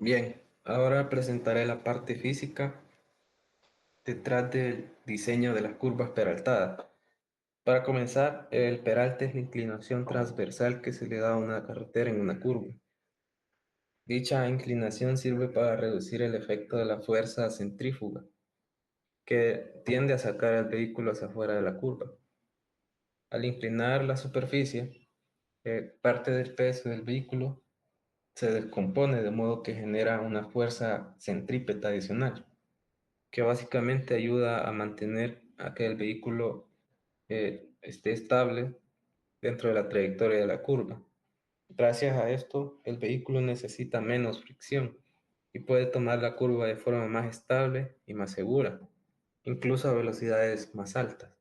Bien, ahora presentaré la parte física detrás del diseño de las curvas peraltadas. Para comenzar, el peralte es la inclinación transversal que se le da a una carretera en una curva. Dicha inclinación sirve para reducir el efecto de la fuerza centrífuga, que tiende a sacar al vehículo hacia afuera de la curva. Al inclinar la superficie, parte del peso del vehículo se descompone de modo que genera una fuerza centrípeta adicional, que básicamente ayuda a mantener a que el vehículo esté estable dentro de la trayectoria de la curva. Gracias a esto, el vehículo necesita menos fricción y puede tomar la curva de forma más estable y más segura, incluso a velocidades más altas.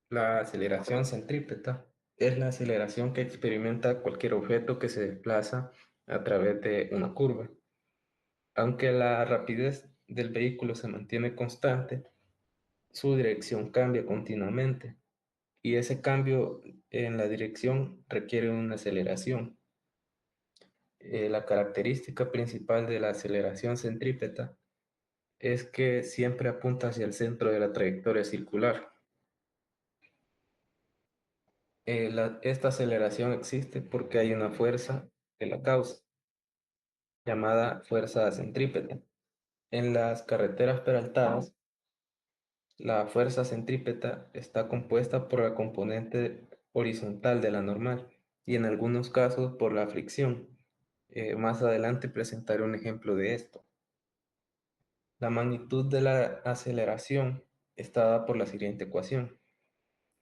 La aceleración centrípeta es la aceleración que experimenta cualquier objeto que se desplaza a través de una curva. Aunque la rapidez del vehículo se mantiene constante, su dirección cambia continuamente y ese cambio en la dirección requiere una aceleración. La característica principal de la aceleración centrípeta es que siempre apunta hacia el centro de la trayectoria circular. Esta aceleración existe porque hay una fuerza que la causa, llamada fuerza centrípeta. En las carreteras peraltadas, la fuerza centrípeta está compuesta por la componente horizontal de la normal y en algunos casos por la fricción. Más adelante presentaré un ejemplo de esto. La magnitud de la aceleración está dada por la siguiente ecuación.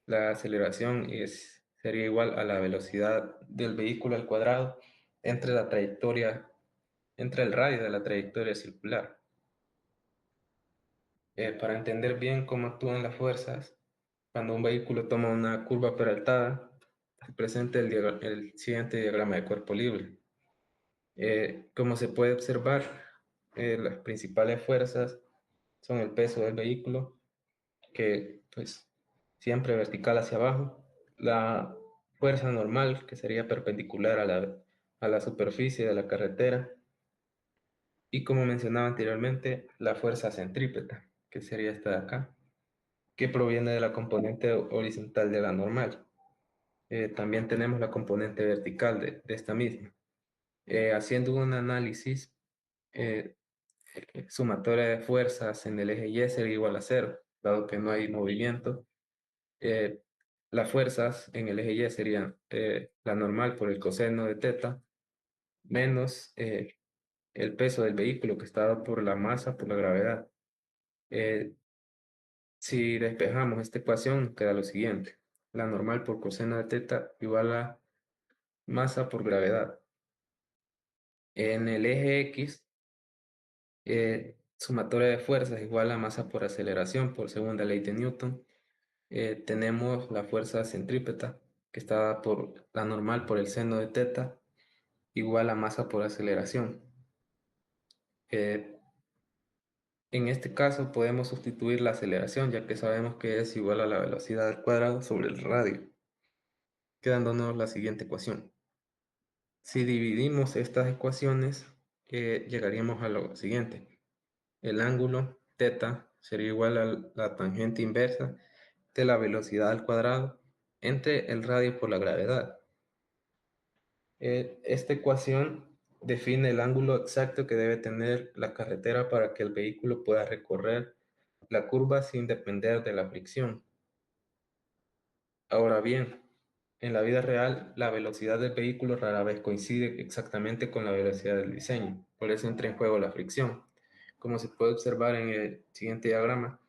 La aceleración sería igual a la velocidad del vehículo al cuadrado entre la trayectoria, entre el radio de la trayectoria circular. Para entender bien cómo actúan las fuerzas, cuando un vehículo toma una curva peraltada, se presenta el siguiente diagrama de cuerpo libre. Como se puede observar, las principales fuerzas son el peso del vehículo, que pues siempre vertical hacia abajo, la fuerza normal, que sería perpendicular a la superficie de la carretera, y como mencionaba anteriormente, la fuerza centrípeta, que sería esta de acá, que proviene de la componente horizontal de la normal. También tenemos la componente vertical de esta misma. Haciendo un análisis, eh, sumatoria de fuerzas en el eje Y sería igual a cero, dado que no hay movimiento. Eh, las fuerzas en el eje Y serían la normal por el coseno de teta menos el peso del vehículo que está dado por la masa por la gravedad. Eh, si despejamos esta ecuación, queda lo siguiente. La normal por coseno de teta igual a masa por gravedad. En el eje X, sumatoria de fuerzas igual a masa por aceleración por segunda ley de Newton. Tenemos la fuerza centrípeta, que está dada por la normal por el seno de teta, igual a masa por aceleración. Eh, en este caso podemos sustituir la aceleración, ya que sabemos que es igual a la velocidad al cuadrado sobre el radio, quedándonos la siguiente ecuación. Si dividimos estas ecuaciones, llegaríamos a lo siguiente. El ángulo θ sería igual a la tangente inversa de la velocidad al cuadrado entre el radio por la gravedad. Esta ecuación define el ángulo exacto que debe tener la carretera para que el vehículo pueda recorrer la curva sin depender de la fricción. Ahora bien, en la vida real, la velocidad del vehículo rara vez coincide exactamente con la velocidad del diseño, por eso entra en juego la fricción. Como se puede observar en el siguiente diagrama,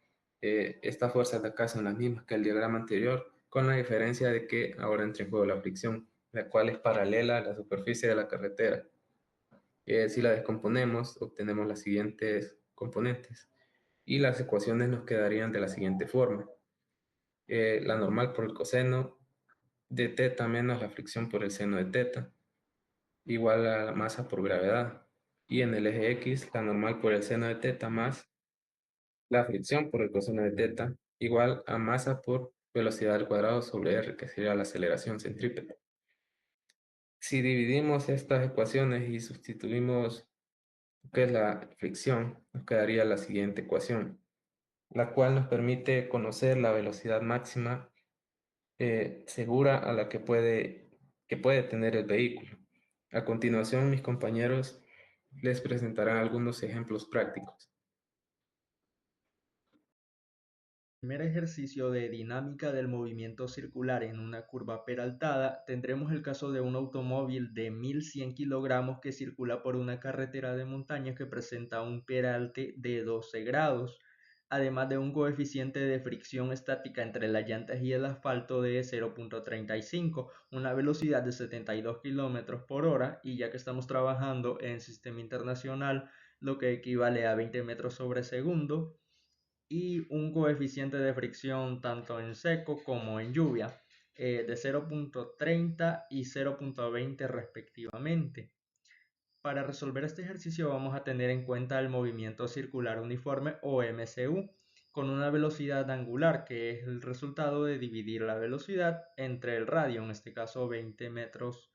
estas fuerzas de acá son las mismas que el diagrama anterior, con la diferencia de que ahora entra en juego la fricción, la cual es paralela a la superficie de la carretera. Si la descomponemos, obtenemos las siguientes componentes y las ecuaciones nos quedarían de la siguiente forma. La normal por el coseno de teta menos la fricción por el seno de teta, igual a la masa por gravedad. Y en el eje X, la normal por el seno de teta más la fricción por el coseno de teta, igual a masa por velocidad al cuadrado sobre r, que sería la aceleración centrípeta. Si dividimos estas ecuaciones y sustituimos lo que es la fricción, nos quedaría la siguiente ecuación, la cual nos permite conocer la velocidad máxima segura a la que puede tener el vehículo. A continuación, mis compañeros les presentarán algunos ejemplos prácticos. Primer ejercicio de dinámica del movimiento circular en una curva peraltada, tendremos el caso de un automóvil de 1100 kilogramos que circula por una carretera de montaña que presenta un peralte de 12 grados, además de un coeficiente de fricción estática entre las llantas y el asfalto de 0.35, una velocidad de 72 kilómetros por hora, y ya que estamos trabajando en sistema internacional, lo que equivale a 20 metros sobre segundo, y un coeficiente de fricción tanto en seco como en lluvia de 0.30 y 0.20 respectivamente. Para resolver este ejercicio vamos a tener en cuenta el movimiento circular uniforme o MCU con una velocidad angular que es el resultado de dividir la velocidad entre el radio, en este caso 20 metros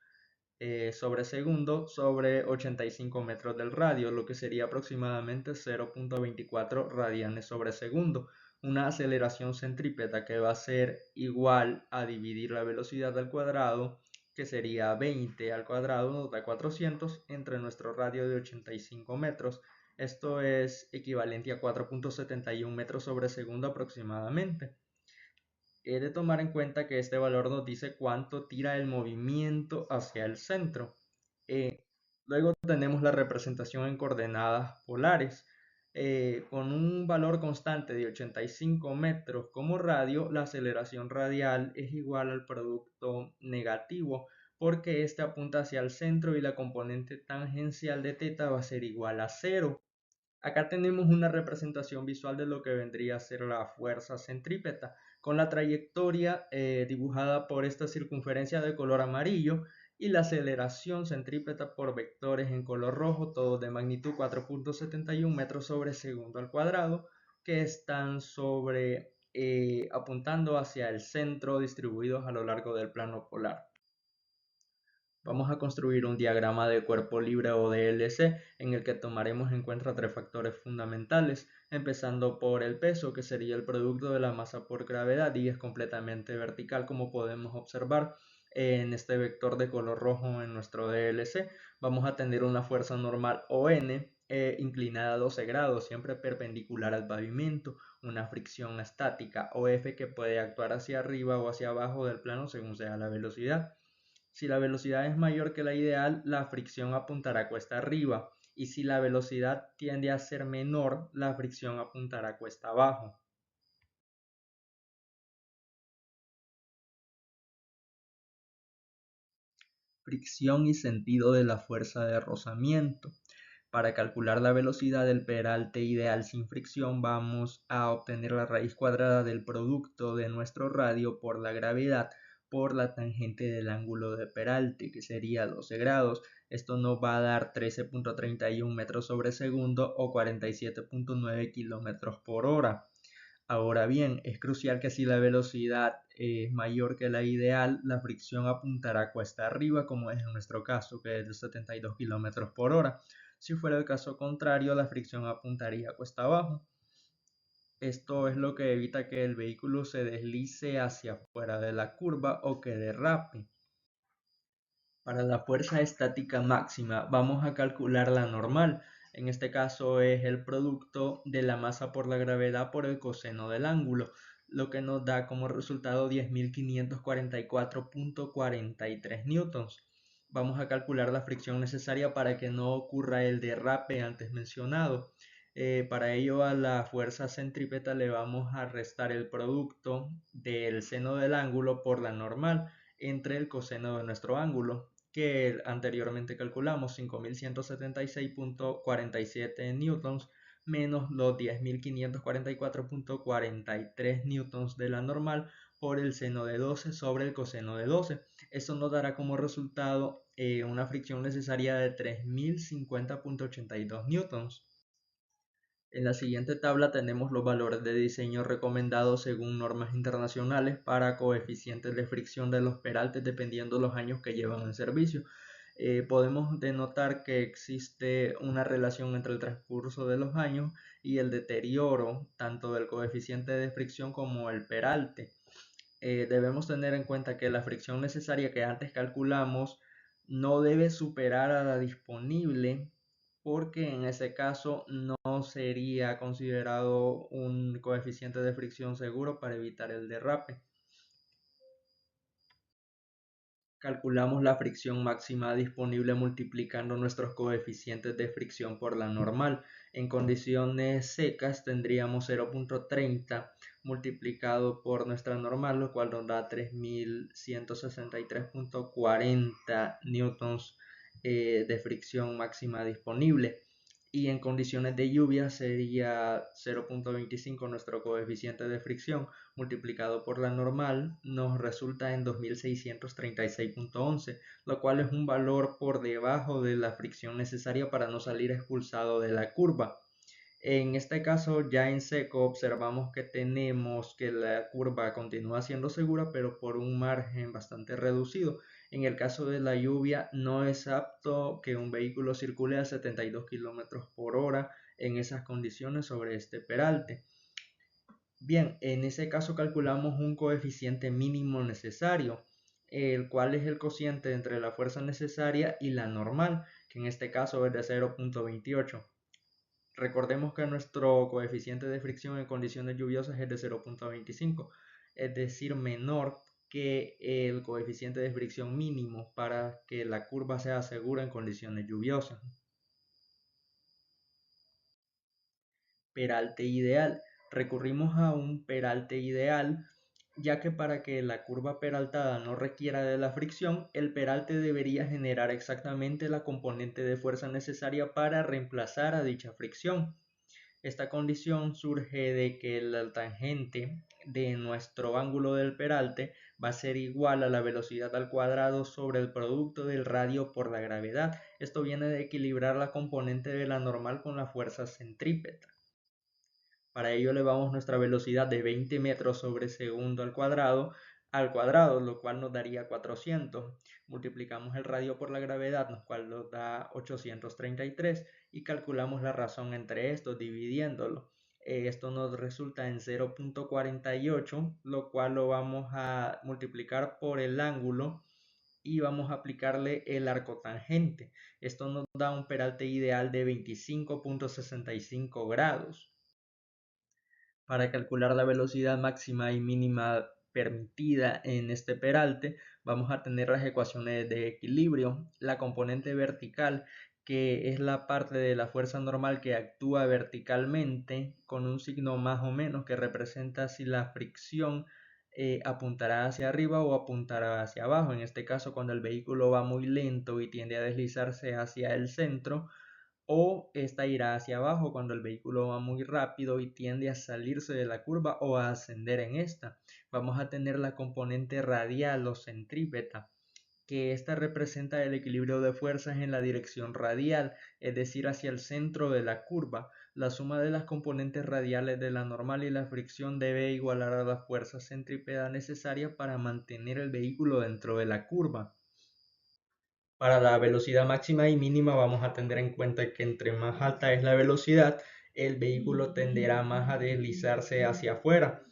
sobre segundo sobre 85 metros del radio, lo que sería aproximadamente 0.24 radianes sobre segundo. Una aceleración centrípeta que va a ser igual a dividir la velocidad al cuadrado, que sería 20 al cuadrado, nos da 400 entre nuestro radio de 85 metros. Esto es equivalente a 4.71 metros sobre segundo aproximadamente. He de tomar en cuenta que este valor nos dice cuánto tira el movimiento hacia el centro. Eh, Luego tenemos la representación en coordenadas polares. Con un valor constante de 85 metros como radio, la aceleración radial es igual al producto negativo porque este apunta hacia el centro y la componente tangencial de θ va a ser igual a cero. Acá tenemos una representación visual de lo que vendría a ser la fuerza centrípeta, con la trayectoria dibujada por esta circunferencia de color amarillo y la aceleración centrípeta por vectores en color rojo, todos de magnitud 4.71 metros sobre segundo al cuadrado, que están apuntando hacia el centro distribuidos a lo largo del plano polar. Vamos a construir un diagrama de cuerpo libre o DLC en el que tomaremos en cuenta tres factores fundamentales, empezando por el peso, que sería el producto de la masa por gravedad y es completamente vertical como podemos observar en este vector de color rojo en nuestro DLC. Vamos a tener una fuerza normal ON inclinada a 12 grados, siempre perpendicular al pavimento, una fricción estática OF que puede actuar hacia arriba o hacia abajo del plano según sea la velocidad. Si la velocidad es mayor que la ideal, la fricción apuntará cuesta arriba, y si la velocidad tiende a ser menor, la fricción apuntará cuesta abajo. Fricción y sentido de la fuerza de rozamiento. Para calcular la velocidad del peralte ideal sin fricción, vamos a obtener la raíz cuadrada del producto de nuestro radio por la gravedad por la tangente del ángulo de peralte, que sería 12 grados. Esto nos va a dar 13.31 metros sobre segundo o 47.9 kilómetros por hora. Ahora bien, es crucial que si la velocidad es mayor que la ideal, la fricción apuntará cuesta arriba, como es en nuestro caso, que es de 72 kilómetros por hora. Si fuera el caso contrario, la fricción apuntaría cuesta abajo. Esto es lo que evita que el vehículo se deslice hacia afuera de la curva o que derrape. Para la fuerza estática máxima vamos a calcular la normal. En este caso es el producto de la masa por la gravedad por el coseno del ángulo, lo que nos da como resultado 10.544.43 newtons. Vamos a calcular la fricción necesaria para que no ocurra el derrape antes mencionado. Para ello a la fuerza centrípeta le vamos a restar el producto del seno del ángulo por la normal entre el coseno de nuestro ángulo, que anteriormente calculamos 5.176.47 newtons menos los 10.544.43 newtons de la normal por el seno de 12 sobre el coseno de 12. Eso nos dará como resultado una fricción necesaria de 3.050.82 newtons. En la siguiente tabla tenemos los valores de diseño recomendados según normas internacionales para coeficientes de fricción de los peraltes dependiendo los años que llevan en servicio. Podemos denotar que existe una relación entre el transcurso de los años y el deterioro tanto del coeficiente de fricción como el peralte. Debemos tener en cuenta que la fricción necesaria que antes calculamos no debe superar a la disponible, porque en ese caso no sería considerado un coeficiente de fricción seguro para evitar el derrape. Calculamos la fricción máxima disponible multiplicando nuestros coeficientes de fricción por la normal. En condiciones secas tendríamos 0.30 multiplicado por nuestra normal, lo cual nos da 3163.40 newtons de fricción máxima disponible. Y en condiciones de lluvia sería 0.25 nuestro coeficiente de fricción multiplicado por la normal nos resulta en 2636.11, lo cual es un valor por debajo de la fricción necesaria para no salir expulsado de la curva. En este caso, ya en seco, observamos que tenemos que la curva continúa siendo segura, pero por un margen bastante reducido. En el caso de la lluvia, no es apto que un vehículo circule a 72 km por hora en esas condiciones sobre este peralte. Bien, en ese caso calculamos un coeficiente mínimo necesario, el cual es el cociente entre la fuerza necesaria y la normal, que en este caso es de 0.28. Recordemos que nuestro coeficiente de fricción en condiciones lluviosas es de 0.25, es decir, menor que el coeficiente de fricción mínimo para que la curva sea segura en condiciones lluviosas. Peralte ideal. Recurrimos a un peralte ideal, ya que para que la curva peraltada no requiera de la fricción, el peralte debería generar exactamente la componente de fuerza necesaria para reemplazar a dicha fricción. Esta condición surge de que la tangente de nuestro ángulo del peralte va a ser igual a la velocidad al cuadrado sobre el producto del radio por la gravedad. Esto viene de equilibrar la componente de la normal con la fuerza centrípeta. Para ello elevamos nuestra velocidad de 20 metros sobre segundo al cuadrado, lo cual nos daría 400. Multiplicamos el radio por la gravedad, lo cual nos da 833 y calculamos la razón entre estos dividiéndolo. Esto nos resulta en 0.48, lo cual lo vamos a multiplicar por el ángulo y vamos a aplicarle el arco tangente. Esto nos da un peralte ideal de 25.65 grados. Para calcular la velocidad máxima y mínima permitida en este peralte, vamos a tener las ecuaciones de equilibrio. La componente vertical, que es la parte de la fuerza normal que actúa verticalmente, con un signo más o menos que representa si la fricción apuntará hacia arriba o apuntará hacia abajo. En este caso, cuando el vehículo va muy lento y tiende a deslizarse hacia el centro, o esta irá hacia abajo cuando el vehículo va muy rápido y tiende a salirse de la curva o a ascender en esta. Vamos a tener la componente radial o centrípeta, que esta representa el equilibrio de fuerzas en la dirección radial, es decir, hacia el centro de la curva. La suma de las componentes radiales de la normal y la fricción debe igualar a la fuerza centrípeta necesaria para mantener el vehículo dentro de la curva. Para la velocidad máxima y mínima vamos a tener en cuenta que entre más alta es la velocidad, el vehículo tenderá más a deslizarse hacia afuera.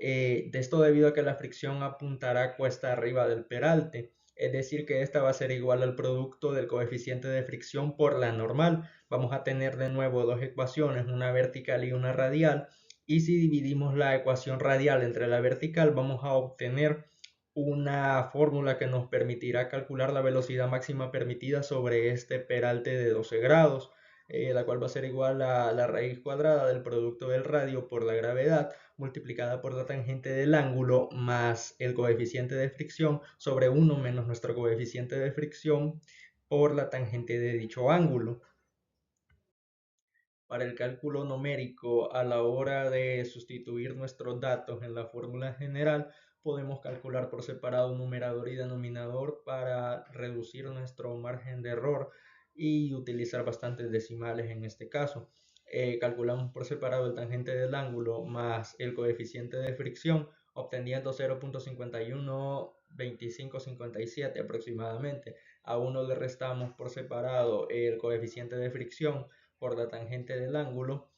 De esto debido a que la fricción apuntará cuesta arriba del peralte, es decir que esta va a ser igual al producto del coeficiente de fricción por la normal. Vamos a tener de nuevo dos ecuaciones, una vertical y una radial, y si dividimos la ecuación radial entre la vertical vamos a obtener una fórmula que nos permitirá calcular la velocidad máxima permitida sobre este peralte de 12 grados, la cual va a ser igual a la raíz cuadrada del producto del radio por la gravedad multiplicada por la tangente del ángulo más el coeficiente de fricción sobre 1 menos nuestro coeficiente de fricción por la tangente de dicho ángulo. Para el cálculo numérico, a la hora de sustituir nuestros datos en la fórmula general, podemos calcular por separado numerador y denominador para reducir nuestro margen de error y utilizar bastantes decimales en este caso. calculamos por separado el tangente del ángulo más el coeficiente de fricción, obteniendo 0.512557 aproximadamente. A uno le restamos por separado el coeficiente de fricción por la tangente del ángulo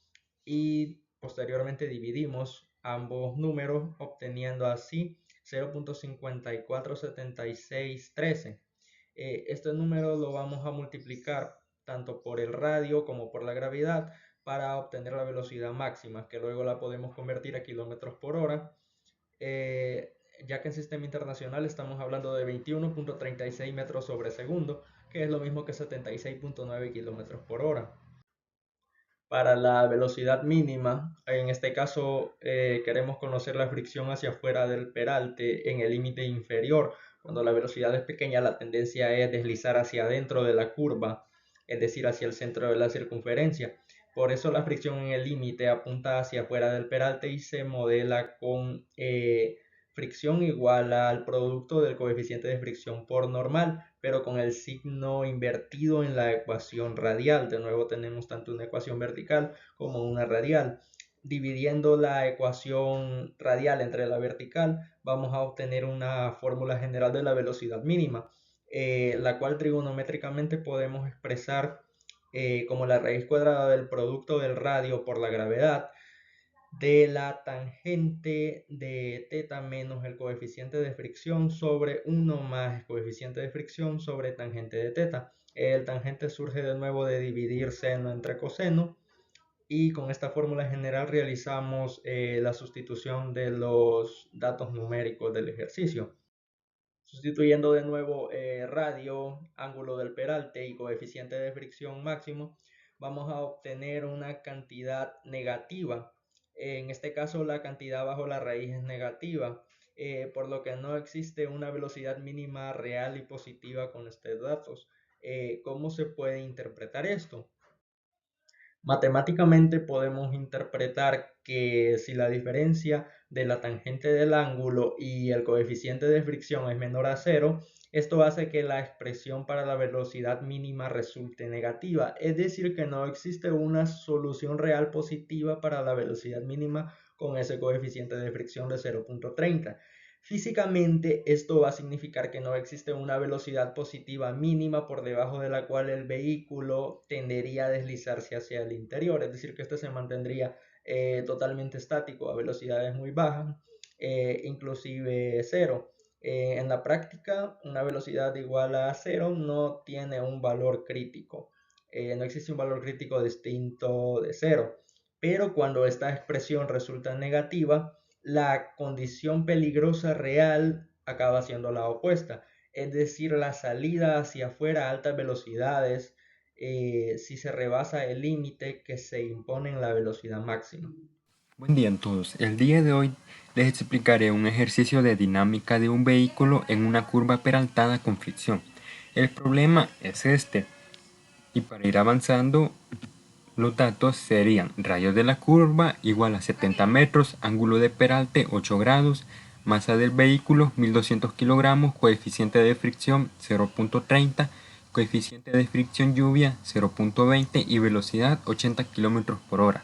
y posteriormente dividimos ambos números obteniendo así 0.547613. Este número lo vamos a multiplicar tanto por el radio como por la gravedad para obtener la velocidad máxima, que luego la podemos convertir a kilómetros por hora, eh, ya que en sistema internacional estamos hablando de 21.36 metros sobre segundo, que es lo mismo que 76.9 kilómetros por hora. Para la velocidad mínima, en este caso queremos conocer la fricción hacia afuera del peralte en el límite inferior. Cuando la velocidad es pequeña, la tendencia es deslizar hacia adentro de la curva, es decir, hacia el centro de la circunferencia. Por eso la fricción en el límite apunta hacia afuera del peralte y se modela con fricción igual al producto del coeficiente de fricción por normal, pero con el signo invertido en la ecuación radial. De nuevo tenemos tanto una ecuación vertical como una radial. Dividiendo la ecuación radial entre la vertical, vamos a obtener una fórmula general de la velocidad mínima, la cual trigonométricamente podemos expresar como la raíz cuadrada del producto del radio por la gravedad de la tangente de teta menos el coeficiente de fricción sobre 1 más el coeficiente de fricción sobre tangente de teta. El tangente surge de nuevo de dividir seno entre coseno y con esta fórmula general realizamos la sustitución de los datos numéricos del ejercicio. Sustituyendo de nuevo radio, ángulo del peralte y coeficiente de fricción máximo, vamos a obtener una cantidad negativa. En este caso la cantidad bajo la raíz es negativa, por lo que no existe una velocidad mínima real y positiva con estos datos. ¿Cómo se puede interpretar esto? Matemáticamente podemos interpretar que si la diferencia de la tangente del ángulo y el coeficiente de fricción es menor a cero, esto hace que la expresión para la velocidad mínima resulte negativa, es decir, que no existe una solución real positiva para la velocidad mínima con ese coeficiente de fricción de 0.30. Físicamente, esto va a significar que no existe una velocidad positiva mínima por debajo de la cual el vehículo tendería a deslizarse hacia el interior, es decir, que este se mantendría totalmente estático a velocidades muy bajas, inclusive cero. En la práctica, una velocidad igual a cero no tiene un valor crítico. No existe un valor crítico distinto de cero. Pero cuando esta expresión resulta negativa, la condición peligrosa real acaba siendo la opuesta, es decir, la salida hacia afuera a altas velocidades si se rebasa el límite que se impone en la velocidad máxima. Buen día a todos. El día de hoy les explicaré un ejercicio de dinámica de un vehículo en una curva peraltada con fricción. El problema es este, y para ir avanzando, los datos serían radio de la curva igual a 70 metros, ángulo de peralte 8 grados, masa del vehículo 1200 kilogramos, coeficiente de fricción 0.30, coeficiente de fricción lluvia 0.20 y velocidad 80 km por hora.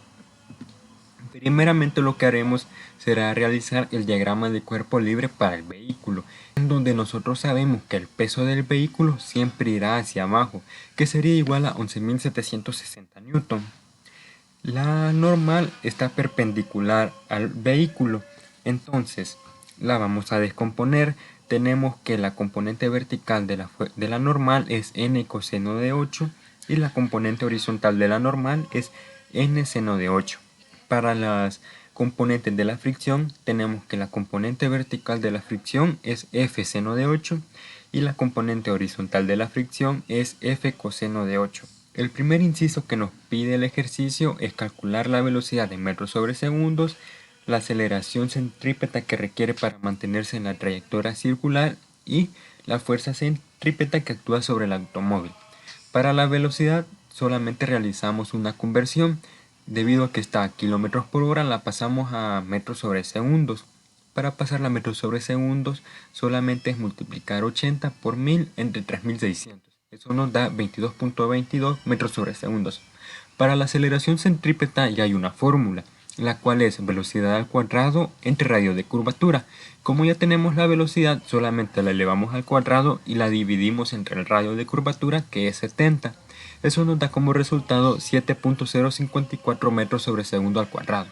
Primeramente lo que haremos será realizar el diagrama de cuerpo libre para el vehículo, en donde nosotros sabemos que el peso del vehículo siempre irá hacia abajo, que sería igual a 11.760 Newton. La normal está perpendicular al vehículo, entonces la vamos a descomponer. Tenemos que la componente vertical de la normal es n coseno de 8 y la componente horizontal de la normal es n seno de 8. Para las componentes de la fricción tenemos que la componente vertical de la fricción es f seno de 8 y la componente horizontal de la fricción es f coseno de 8. El primer inciso que nos pide el ejercicio es calcular la velocidad en metros sobre segundos, la aceleración centrípeta que requiere para mantenerse en la trayectoria circular y la fuerza centrípeta que actúa sobre el automóvil. Para la velocidad solamente realizamos una conversión. Debido a que está a kilómetros por hora, la pasamos a metros sobre segundos. Para pasarla a metros sobre segundos, solamente es multiplicar 80 por 1000 entre 3600. Eso nos da 22.22 metros sobre segundos. Para la aceleración centrípeta ya hay una fórmula, la cual es velocidad al cuadrado entre radio de curvatura. Como ya tenemos la velocidad, solamente la elevamos al cuadrado y la dividimos entre el radio de curvatura, que es 70. Eso nos da como resultado 7.054 metros sobre segundo al cuadrado.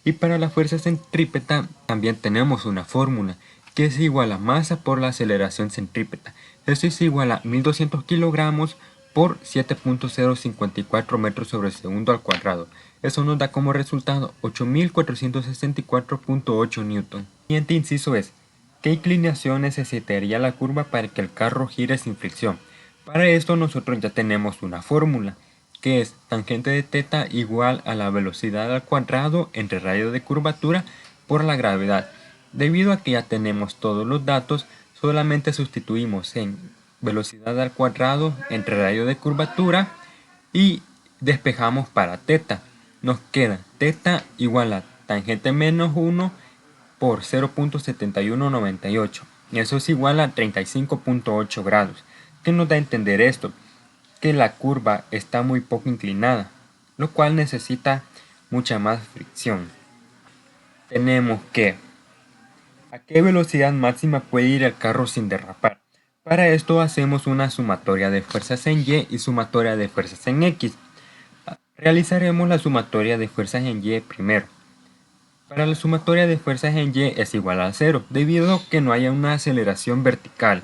Y para la fuerza centrípeta también tenemos una fórmula, que es igual a masa por la aceleración centrípeta. Esto es igual a 1200 kilogramos por 7.054 metros sobre segundo al cuadrado. Eso nos da como resultado 8464.8 newton. El siguiente inciso es, ¿qué inclinación necesitaría la curva para que el carro gire sin fricción? Para esto nosotros ya tenemos una fórmula, que es tangente de θ igual a la velocidad al cuadrado entre radio de curvatura por la gravedad. Debido a que ya tenemos todos los datos, solamente sustituimos en velocidad al cuadrado entre radio de curvatura y despejamos para θ. Nos queda θ igual a tangente menos 1 por 0.7198. Y eso es igual a 35.8 grados. ¿Qué nos da a entender esto? Que la curva está muy poco inclinada, lo cual necesita mucha más fricción. Tenemos que ¿a qué velocidad máxima puede ir el carro sin derrapar? Para esto hacemos una sumatoria de fuerzas en Y y sumatoria de fuerzas en X. Realizaremos la sumatoria de fuerzas en Y primero. Para la sumatoria de fuerzas en Y es igual a 0, debido a que no haya una aceleración vertical.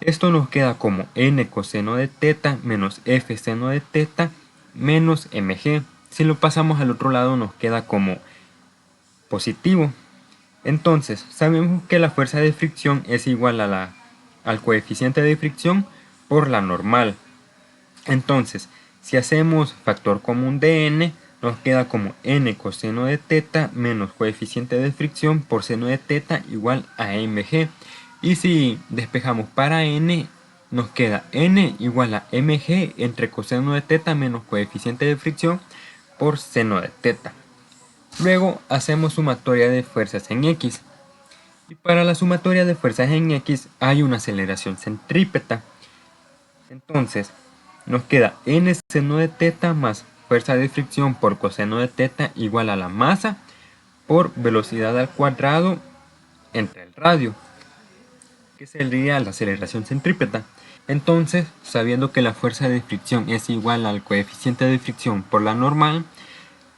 Esto nos queda como n coseno de θ menos f seno de θ menos mg. Si lo pasamos al otro lado nos queda como positivo. Entonces, sabemos que la fuerza de fricción es igual a al coeficiente de fricción por la normal. Entonces, si hacemos factor común de n, nos queda como n coseno de θ menos coeficiente de fricción por seno de θ igual a mg. Y si despejamos para n, nos queda n igual a mg entre coseno de θ menos coeficiente de fricción por seno de θ. Luego hacemos sumatoria de fuerzas en X. Y para la sumatoria de fuerzas en X hay una aceleración centrípeta. Entonces nos queda n seno de θ más fuerza de fricción por coseno de θ igual a la masa por velocidad al cuadrado entre el radio, que sería la aceleración centrípeta. Entonces, sabiendo que la fuerza de fricción es igual al coeficiente de fricción por la normal,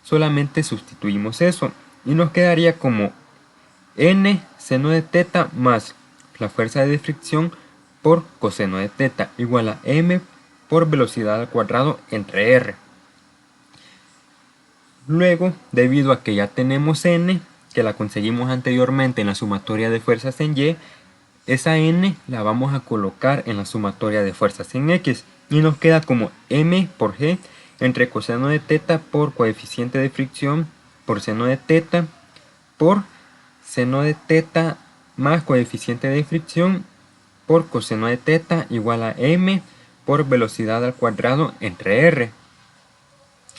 solamente sustituimos eso y nos quedaría como n seno de θ más la fuerza de fricción por coseno de θ igual a m por velocidad al cuadrado entre r. Luego, debido a que ya tenemos n, que la conseguimos anteriormente en la sumatoria de fuerzas en Y, esa n la vamos a colocar en la sumatoria de fuerzas en X y nos queda como m por g entre coseno de θ por coeficiente de fricción por seno de θ por seno de θ más coeficiente de fricción por coseno de θ igual a m por velocidad al cuadrado entre r.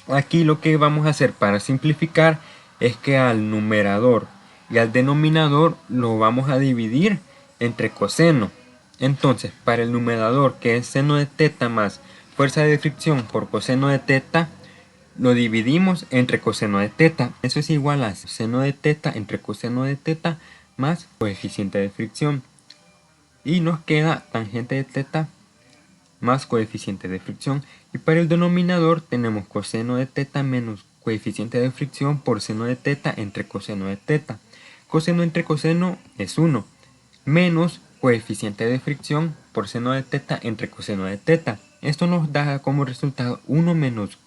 Aquí lo que vamos a hacer para simplificar es que al numerador y al denominador lo vamos a dividir entre coseno. Entonces, para el numerador, que es seno de θ más fuerza de fricción por coseno de θ, lo dividimos entre coseno de θ. Eso es igual a seno de θ entre coseno de θ más coeficiente de fricción. Y nos queda tangente de θ más coeficiente de fricción. Y para el denominador tenemos coseno de θ menos coeficiente de fricción por seno de θ entre coseno de θ. Coseno entre coseno es 1, menos coeficiente de fricción por seno de θ entre coseno de θ. Esto nos da como resultado 1 menos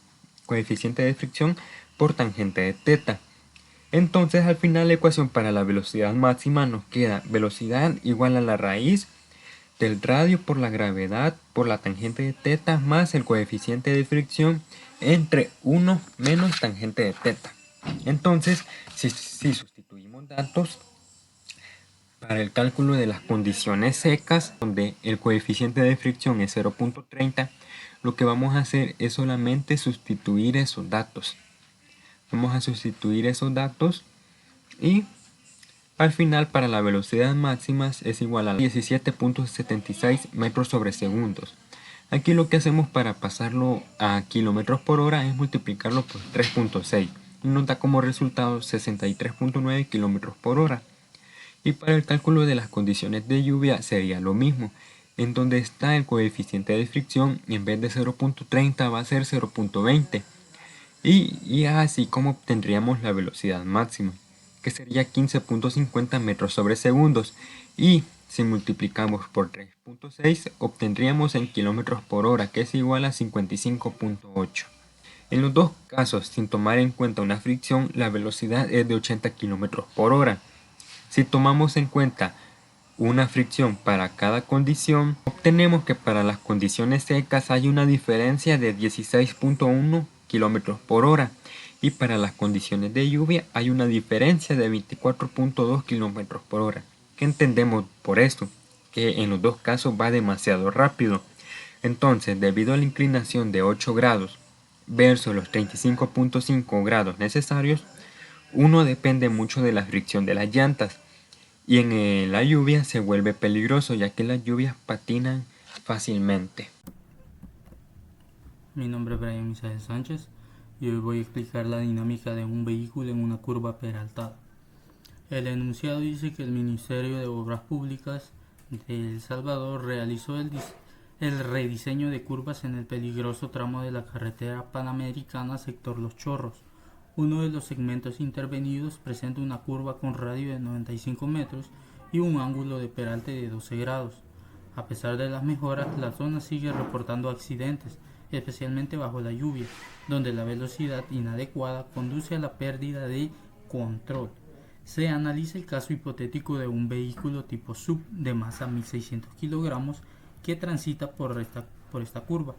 coeficiente de fricción por tangente de θ. Entonces al final la ecuación para la velocidad máxima nos queda velocidad igual a la raíz del radio por la gravedad por la tangente de θ más el coeficiente de fricción entre 1 menos tangente de θ. Entonces, si sustituimos datos para el cálculo de las condiciones secas, donde el coeficiente de fricción es 0.30, lo que vamos a hacer es solamente sustituir esos datos. Vamos a sustituir esos datos y al final para la velocidad máxima es igual a 17.76 metros sobre segundos. Aquí lo que hacemos para pasarlo a kilómetros por hora es multiplicarlo por 3.6 y nos da como resultado 63.9 kilómetros por hora. Y para el cálculo de las condiciones de lluvia sería lo mismo, en donde está el coeficiente de fricción, en vez de 0.30 va a ser 0.20. Y así como obtendríamos la velocidad máxima, que sería 15.50 metros sobre segundos, y si multiplicamos por 3.6 obtendríamos en kilómetros por hora, que es igual a 55.8. En los dos casos, sin tomar en cuenta una fricción, la velocidad es de 80 kilómetros por hora. Si tomamos en cuenta una fricción para cada condición, obtenemos que para las condiciones secas hay una diferencia de 16.1 kilómetros por hora y para las condiciones de lluvia hay una diferencia de 24.2 kilómetros por hora. ¿Qué entendemos por esto? Que en los dos casos va demasiado rápido. Entonces, debido a la inclinación de 8 grados versus los 35.5 grados necesarios, uno depende mucho de la fricción de las llantas. Y en la lluvia se vuelve peligroso, ya que las lluvias patinan fácilmente. Mi nombre es Brian Misael Sánchez y hoy voy a explicar la dinámica de un vehículo en una curva peraltada. El enunciado dice que el Ministerio de Obras Públicas de El Salvador realizó el rediseño de curvas en el peligroso tramo de la carretera panamericana sector Los Chorros. Uno de los segmentos intervenidos presenta una curva con radio de 95 metros y un ángulo de peralte de 12 grados. A pesar de las mejoras, la zona sigue reportando accidentes, especialmente bajo la lluvia, donde la velocidad inadecuada conduce a la pérdida de control. Se analiza el caso hipotético de un vehículo tipo SUV de masa 1600 kilogramos que transita por esta curva.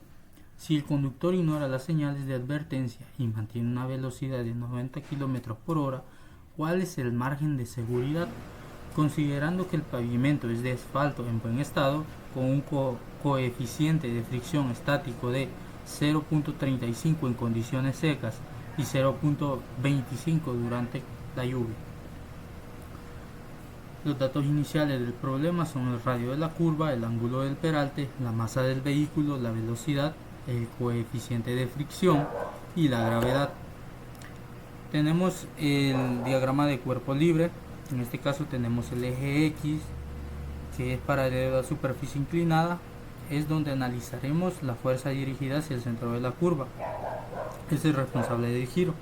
Si el conductor ignora las señales de advertencia y mantiene una velocidad de 90 km por hora, ¿cuál es el margen de seguridad? Considerando que el pavimento es de asfalto en buen estado, con un coeficiente de fricción estático de 0.35 en condiciones secas y 0.25 durante la lluvia. Los datos iniciales del problema son el radio de la curva, el ángulo del peralte, la masa del vehículo, la velocidad, el coeficiente de fricción y la gravedad. Tenemos el diagrama de cuerpo libre. En este caso tenemos el eje X, que es paralelo a la superficie inclinada, es donde analizaremos la fuerza dirigida hacia el centro de la curva. Es el responsable del giro.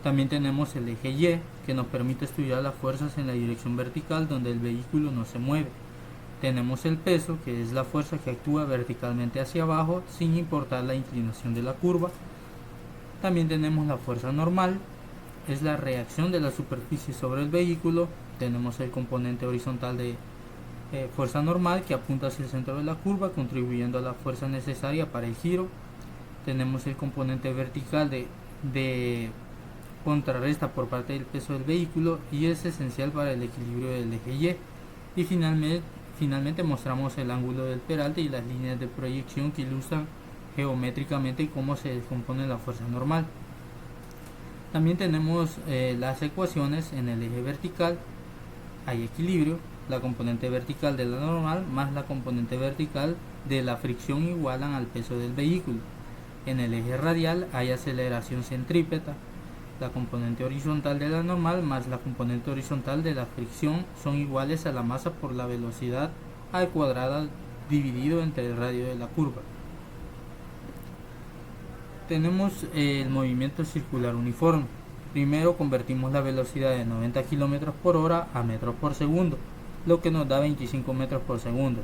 También tenemos el eje Y, que nos permite estudiar las fuerzas en la dirección vertical donde el vehículo no se mueve. Tenemos el peso, que es la fuerza que actúa verticalmente hacia abajo sin importar la inclinación de la curva. También tenemos la fuerza normal, es la reacción de la superficie sobre el vehículo. Tenemos el componente horizontal de fuerza normal, que apunta hacia el centro de la curva, contribuyendo a la fuerza necesaria para el giro. Tenemos el componente vertical de contrarresta por parte del peso del vehículo y es esencial para el equilibrio del eje Y. Y finalmente mostramos el ángulo del peralte y las líneas de proyección que ilustran geométricamente cómo se descompone la fuerza normal. También tenemos las ecuaciones. En el eje vertical hay equilibrio, la componente vertical de la normal más la componente vertical de la fricción igualan al peso del vehículo. En el eje radial hay aceleración centrípeta, la componente horizontal de la normal más la componente horizontal de la fricción son iguales a la masa por la velocidad al cuadrado dividido entre el radio de la curva. Tenemos el movimiento circular uniforme. Primero convertimos la velocidad de 90 km por hora a metros por segundo, lo que nos da 25 metros por segundo.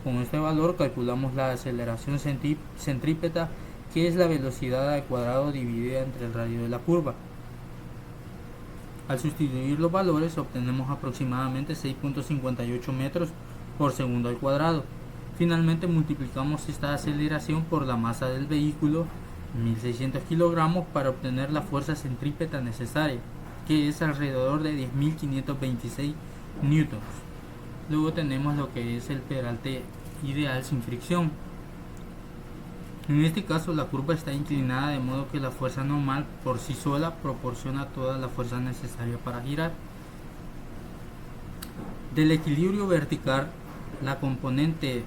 Con este valor calculamos la aceleración centrípeta, que es la velocidad al cuadrado dividida entre el radio de la curva. Al sustituir los valores obtenemos aproximadamente 6.58 metros por segundo al cuadrado. Finalmente multiplicamos esta aceleración por la masa del vehículo, 1600 kilogramos, para obtener la fuerza centrípeta necesaria, que es alrededor de 10.526 newtons. Luego tenemos lo que es el peralte ideal sin fricción. En este caso la curva está inclinada de modo que la fuerza normal por sí sola proporciona toda la fuerza necesaria para girar. Del equilibrio vertical, la componente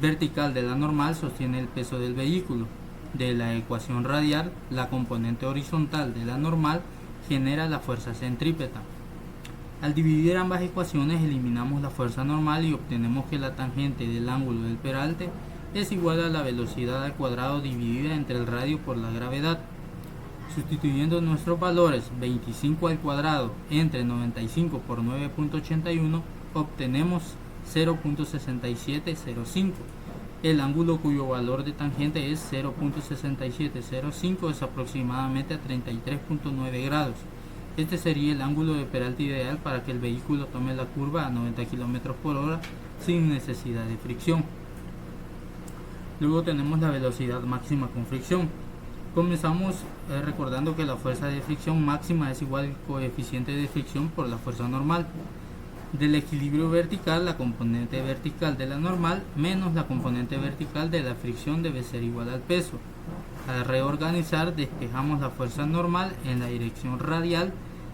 vertical de la normal sostiene el peso del vehículo. De la ecuación radial, la componente horizontal de la normal genera la fuerza centrípeta. Al dividir ambas ecuaciones eliminamos la fuerza normal y obtenemos que la tangente del ángulo del peralte es igual a la velocidad al cuadrado dividida entre el radio por la gravedad. Sustituyendo nuestros valores 25 al cuadrado entre 95 por 9.81, obtenemos 0.6705. El ángulo cuyo valor de tangente es 0.6705 es aproximadamente a 33.9 grados. Este sería el ángulo de peralte ideal para que el vehículo tome la curva a 90 km por hora sin necesidad de fricción. Luego tenemos la velocidad máxima con fricción. Comenzamos recordando que la fuerza de fricción máxima es igual al coeficiente de fricción por la fuerza normal. Del equilibrio vertical, la componente vertical de la normal menos la componente vertical de la fricción debe ser igual al peso. Al reorganizar, despejamos la fuerza normal en la dirección radial,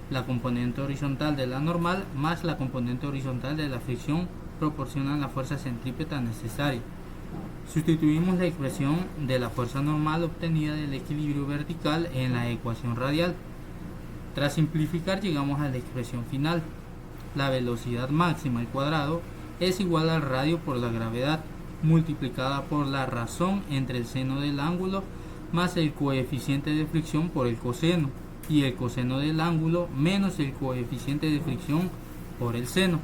la componente horizontal de la normal más la componente horizontal de la fricción proporcionan la fuerza centrípeta necesaria. Sustituimos la expresión de la fuerza normal obtenida del equilibrio vertical en la ecuación radial. Tras simplificar llegamos a la expresión final. La velocidad máxima al cuadrado es igual al radio por la gravedad multiplicada por la razón entre el seno del ángulo más el coeficiente de fricción por el coseno y el coseno del ángulo menos el coeficiente de fricción por el seno.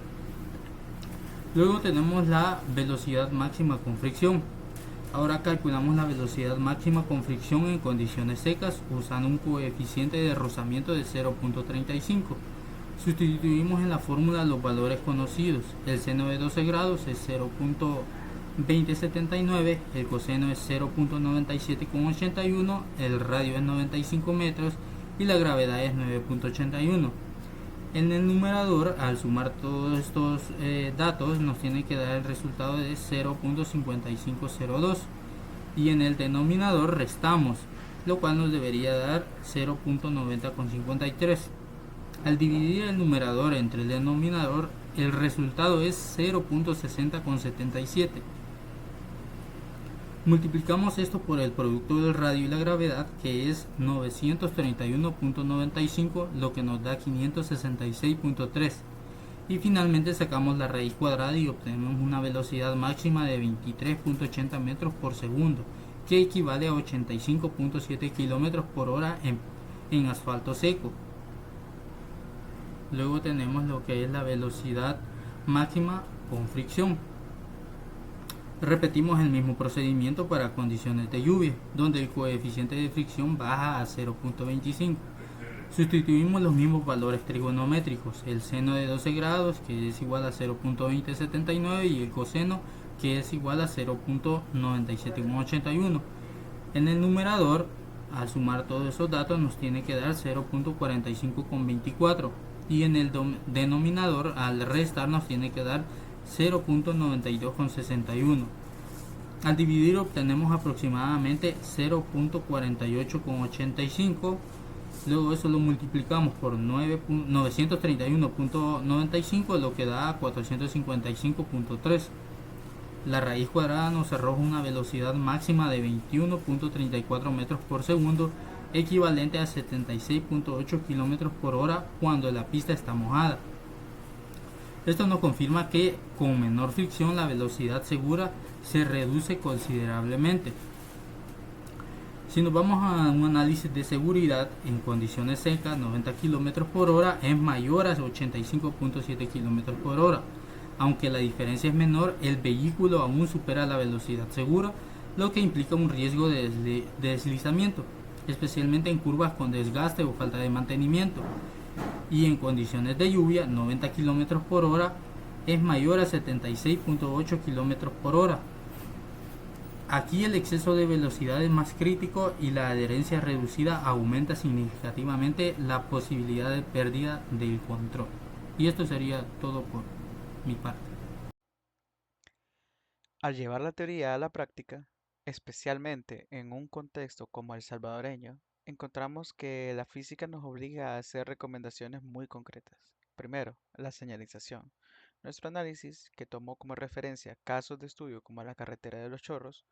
Luego tenemos la velocidad máxima con fricción. Ahora calculamos la velocidad máxima con fricción en condiciones secas usando un coeficiente de rozamiento de 0.35. Sustituimos en la fórmula los valores conocidos. El seno de 12 grados es 0.2079, el coseno es 0.9781, el radio es 95 metros y la gravedad es 9.81. En el numerador, al sumar todos estos datos, nos tiene que dar el resultado de 0.5502 y en el denominador restamos, lo cual nos debería dar 0.9053. Al dividir el numerador entre el denominador, el resultado es 0.6077. Multiplicamos esto por el producto del radio y la gravedad, que es 931.95, lo que nos da 566.3. Y finalmente sacamos la raíz cuadrada y obtenemos una velocidad máxima de 23.80 metros por segundo, que equivale a 85.7 km por hora en asfalto seco. Luego tenemos lo que es la velocidad máxima con fricción. Repetimos el mismo procedimiento para condiciones de lluvia, donde el coeficiente de fricción baja a 0.25. Sustituimos los mismos valores trigonométricos, el seno de 12 grados que es igual a 0.2079 y el coseno que es igual a 0.9781. En el numerador, al sumar todos esos datos nos tiene que dar 0.4524 y en el denominador al restar nos tiene que dar 0.9261. Al dividir obtenemos aproximadamente 0.4885. Luego eso lo multiplicamos por 931.95, lo que da 455.3. La raíz cuadrada nos arroja una velocidad máxima de 21.34 metros por segundo, equivalente a 76.8 km por hora cuando la pista está mojada. Esto nos confirma que con menor fricción la velocidad segura se reduce considerablemente. Si nos vamos a un análisis de seguridad en condiciones secas, 90 km por hora es mayor a 85.7 km por hora. Aunque la diferencia es menor, el vehículo aún supera la velocidad segura, lo que implica un riesgo de deslizamiento, especialmente en curvas con desgaste o falta de mantenimiento. Y en condiciones de lluvia, 90 km por hora es mayor a 76.8 km por hora. Aquí el exceso de velocidad es más crítico y la adherencia reducida aumenta significativamente la posibilidad de pérdida del control. Y esto sería todo por mi parte. Al llevar la teoría a la práctica, especialmente en un contexto como el salvadoreño, encontramos que la física nos obliga a hacer recomendaciones muy concretas. Primero, la señalización. Nuestro análisis, que tomó como referencia casos de estudio como la carretera de los Chorros,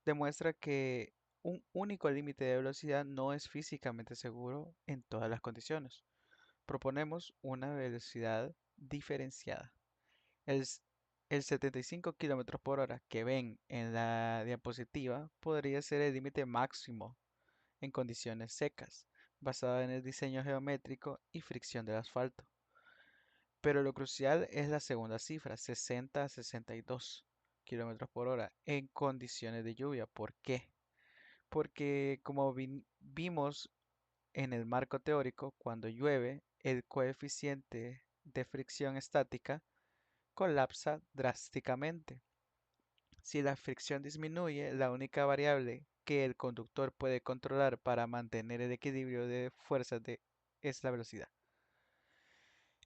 demuestra que un único límite de velocidad no es físicamente seguro en todas las condiciones. Proponemos una velocidad diferenciada. El, s- el 75 kilómetros por hora que ven en la diapositiva podría ser el límite máximo en condiciones secas, basado en el diseño geométrico y fricción del asfalto. Pero lo crucial es la segunda cifra, 60 a 62 kilómetros por hora en condiciones de lluvia. ¿Por qué? Porque como vimos en el marco teórico, cuando llueve, el coeficiente de fricción estática colapsa drásticamente. Si la fricción disminuye, la única variable que el conductor puede controlar para mantener el equilibrio de fuerzas es la velocidad.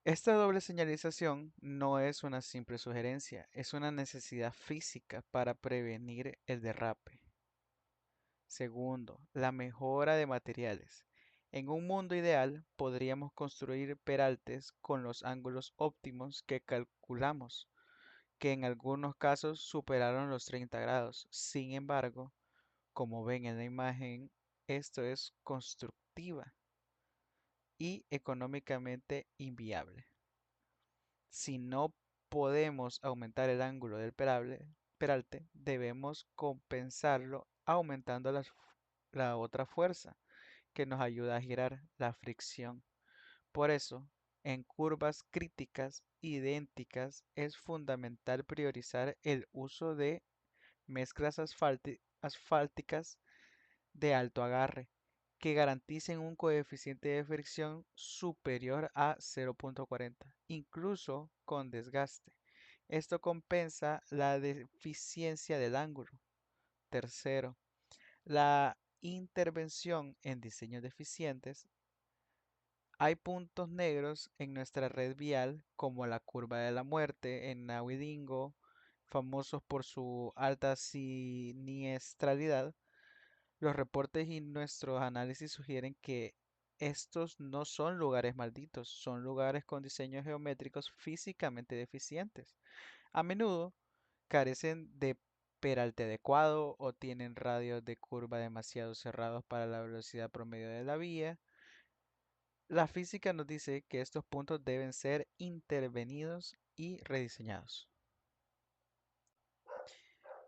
Esta doble señalización no es una simple sugerencia, es una necesidad física para prevenir el derrape. Segundo, la mejora de materiales. En un mundo ideal, podríamos construir peraltes con los ángulos óptimos que calculamos, que en algunos casos superaron los 30 grados. Sin embargo, como ven en la imagen, esto es constructiva y económicamente inviable. Si no podemos aumentar el ángulo del peralte, debemos compensarlo aumentando la otra fuerza que nos ayuda a girar, la fricción. Por eso, en curvas críticas idénticas es fundamental priorizar el uso de mezclas asfálticas de alto agarre que garanticen un coeficiente de fricción superior a 0.40, incluso con desgaste. Esto compensa la deficiencia del ángulo. Tercero, la intervención en diseños deficientes. Hay puntos negros en nuestra red vial, como la curva de la muerte en Nahuidingo, famosos por su alta siniestralidad. Los reportes y nuestros análisis sugieren que estos no son lugares malditos, son lugares con diseños geométricos físicamente deficientes. A menudo carecen de peralte adecuado o tienen radios de curva demasiado cerrados para la velocidad promedio de la vía. La física nos dice que estos puntos deben ser intervenidos y rediseñados.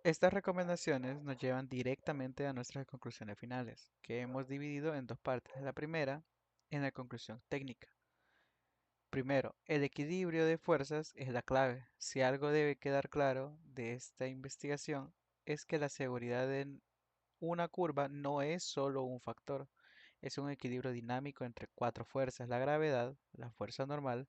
Estas recomendaciones nos llevan directamente a nuestras conclusiones finales, que hemos dividido en dos partes. La primera, en la conclusión técnica. Primero, el equilibrio de fuerzas es la clave. Si algo debe quedar claro de esta investigación es que la seguridad en una curva no es solo un factor, es un equilibrio dinámico entre cuatro fuerzas: la gravedad, la fuerza normal,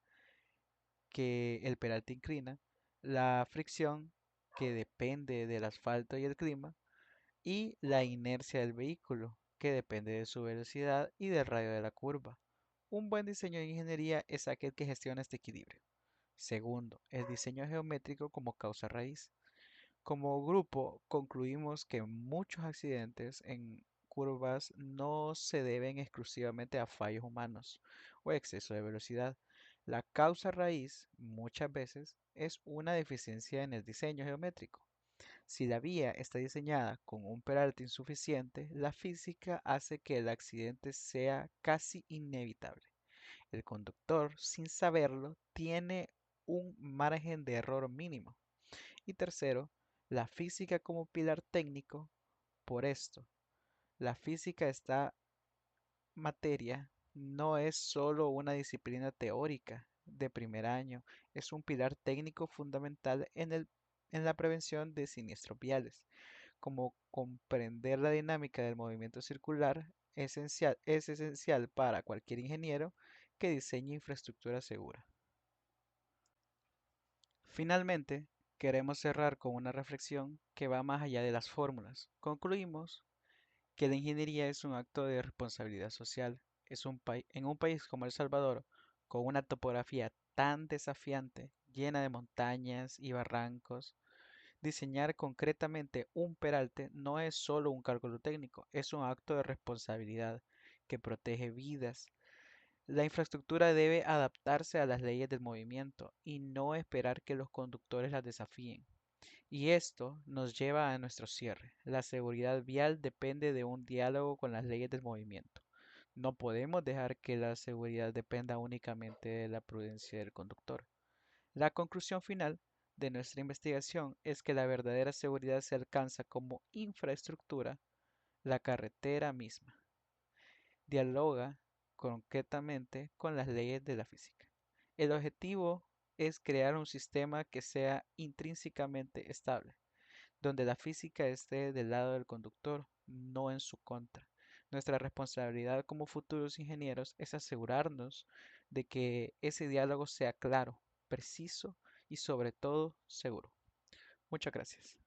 que el peralte inclina, la fricción, que depende del asfalto y el clima, y la inercia del vehículo, que depende de su velocidad y del radio de la curva. Un buen diseño de ingeniería es aquel que gestiona este equilibrio. Segundo, el diseño geométrico como causa raíz. Como grupo, concluimos que muchos accidentes en curvas no se deben exclusivamente a fallos humanos o exceso de velocidad. La causa raíz muchas veces es una deficiencia en el diseño geométrico. Si la vía está diseñada con un peralte insuficiente, la física hace que el accidente sea casi inevitable. El conductor, sin saberlo, tiene un margen de error mínimo. Y tercero, la física como pilar técnico. Por esto, la física esta materia no es solo una disciplina teórica de primer año, es un pilar técnico fundamental en la prevención de siniestros viales. Como comprender la dinámica del movimiento circular es esencial para cualquier ingeniero que diseñe infraestructura segura. Finalmente, queremos cerrar con una reflexión que va más allá de las fórmulas. Concluimos que la ingeniería es un acto de responsabilidad social. En un país como El Salvador, con una topografía tan desafiante, llena de montañas y barrancos, diseñar concretamente un peralte no es solo un cálculo técnico, es un acto de responsabilidad que protege vidas, La infraestructura debe adaptarse a las leyes del movimiento y no esperar que los conductores las desafíen. Y esto nos lleva a nuestro cierre. La seguridad vial depende de un diálogo con las leyes del movimiento. No podemos dejar que la seguridad dependa únicamente de la prudencia del conductor. La conclusión final de nuestra investigación es que la verdadera seguridad se alcanza como infraestructura, la carretera misma. Dialoga concretamente con las leyes de la física. El objetivo es crear un sistema que sea intrínsecamente estable, donde la física esté del lado del conductor, no en su contra. Nuestra responsabilidad como futuros ingenieros es asegurarnos de que ese diálogo sea claro, preciso y sobre todo seguro. Muchas gracias.